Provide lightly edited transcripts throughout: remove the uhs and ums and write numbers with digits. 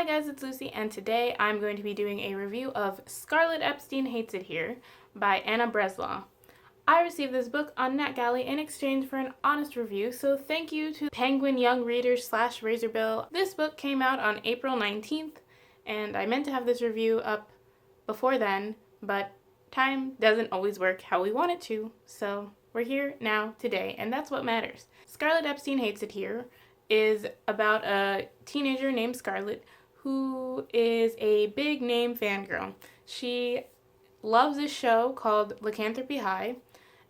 guys, it's Lucy, and today I'm going to be doing a review of Scarlett Epstein Hates It Here by Anna Breslaw. I received this book on NetGalley in exchange for an honest review, so thank you to Penguin Young Readers / Razorbill. This book came out on April 19th, and I meant to have this review up before then, but time doesn't always work how we want it to, so we're here now today, and that's what matters. Scarlett Epstein Hates It Here is about a teenager named Scarlett who is a big name fangirl. She loves this show called Lycanthropy High,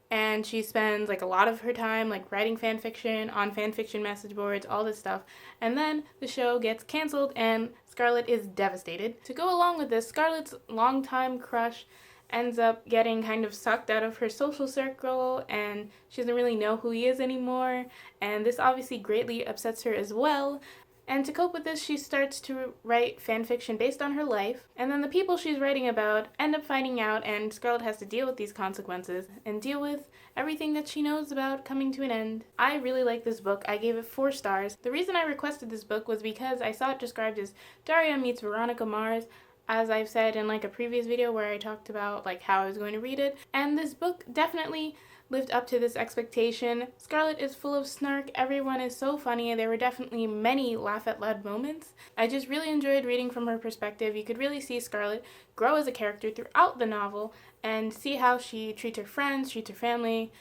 and she spends a lot of her time writing fan fiction on fan fiction message boards, all this stuff. And then the show gets canceled and Scarlett is devastated. To go along with this, Scarlett's longtime crush ends up getting kind of sucked out of her social circle, and she doesn't really know who he is anymore, and this obviously greatly upsets her as well. And to cope with this, she starts to write fanfiction based on her life, and then the people she's writing about end up finding out, and Scarlett has to deal with these consequences and deal with everything that she knows about coming to an end. I really like this book. I gave it 4 stars. The reason I requested this book was because I saw it described as Daria meets Veronica Mars, as I've said in a previous video where I talked about how I was going to read it, and this book definitely lived up to this expectation. Scarlett is full of snark, everyone is so funny, there were definitely many laugh-out-loud moments. I just really enjoyed reading from her perspective. You could really see Scarlett grow as a character throughout the novel and see how she treats her friends, treats her family,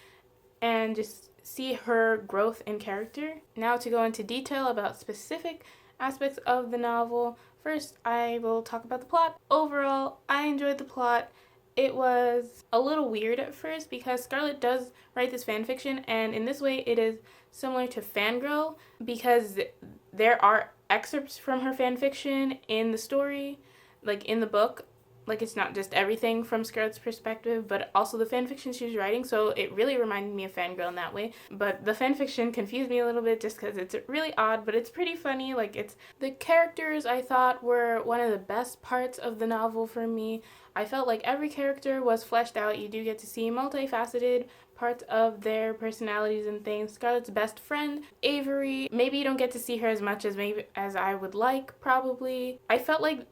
and just see her growth in character. Now to go into detail about specific aspects of the novel. First, I will talk about the plot. Overall, I enjoyed the plot. It was a little weird at first because Scarlett does write this fanfiction, and in this way it is similar to Fangirl because there are excerpts from her fanfiction in the story, in the book. It's not just everything from Scarlett's perspective, but also the fanfiction she was writing, so it really reminded me of Fangirl in that way. But the fanfiction confused me a little bit just because it's really odd, but it's pretty funny. The characters, I thought, were one of the best parts of the novel for me. I felt like every character was fleshed out. You do get to see multifaceted parts of their personalities and things. Scarlett's best friend, Avery, maybe you don't get to see her as much as I would like, probably. I felt like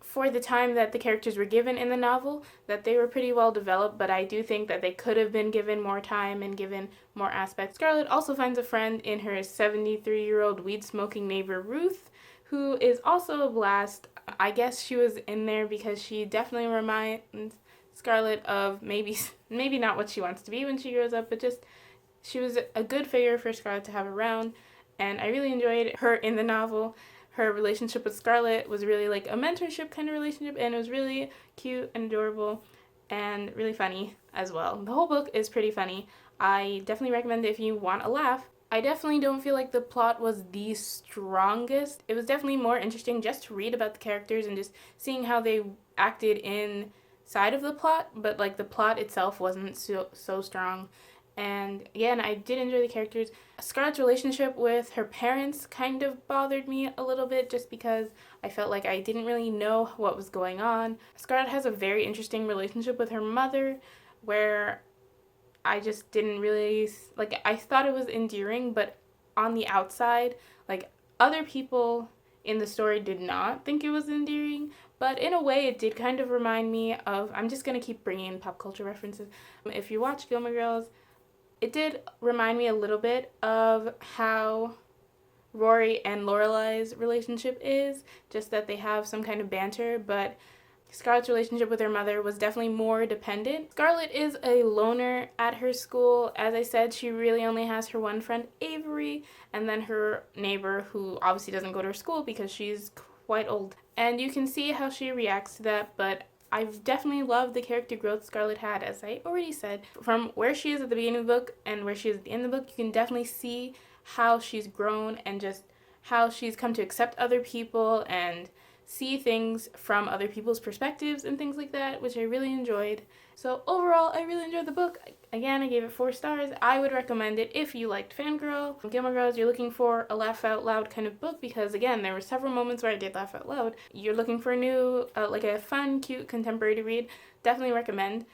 for the time that the characters were given in the novel, that they were pretty well developed, but I do think that they could have been given more time and given more aspects. Scarlett also finds a friend in her 73-year-old weed-smoking neighbor, Ruth, who is also a blast. I guess she was in there because she definitely reminds Scarlett of maybe not what she wants to be when she grows up, but just she was a good figure for Scarlett to have around, and I really enjoyed her in the novel. Her relationship with Scarlett was really a mentorship kind of relationship, and it was really cute and adorable and really funny as well. The whole book is pretty funny. I definitely recommend it if you want a laugh. I definitely don't feel like the plot was the strongest. It was definitely more interesting just to read about the characters and just seeing how they acted inside of the plot, but the plot itself wasn't so strong. And again, I did enjoy the characters. Scarlett's relationship with her parents kind of bothered me a little bit just because I felt like I didn't really know what was going on. Scarlett has a very interesting relationship with her mother where I just didn't really, I thought it was endearing, but on the outside, other people in the story did not think it was endearing, but in a way it did kind of remind me of, I'm just going to keep bringing in pop culture references. If you watch Gilmore Girls, it did remind me a little bit of how Rory and Lorelai's relationship is, just that they have some kind of banter, but Scarlett's relationship with her mother was definitely more dependent. Scarlett is a loner at her school. As I said, she really only has her one friend, Avery, and then her neighbor, who obviously doesn't go to her school because she's quite old. And you can see how she reacts to that, but I've definitely loved the character growth Scarlett had, as I already said. From where she is at the beginning of the book and where she is at the end of the book, you can definitely see how she's grown and just how she's come to accept other people and see things from other people's perspectives and things like that, which I really enjoyed. So overall, I really enjoyed the book. Again, I gave it 4 stars. I would recommend it if you liked Fangirl. Gilmore Girls, you're looking for a laugh out loud kind of book because, again, there were several moments where I did laugh out loud. You're looking for a new, a fun, cute, contemporary to read. Definitely recommend.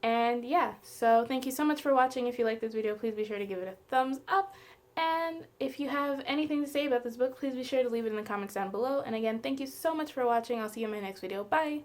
And yeah, so thank you so much for watching. If you like this video, please be sure to give it a thumbs up. And if you have anything to say about this book, please be sure to leave it in the comments down below. And again, thank you so much for watching. I'll see you in my next video. Bye!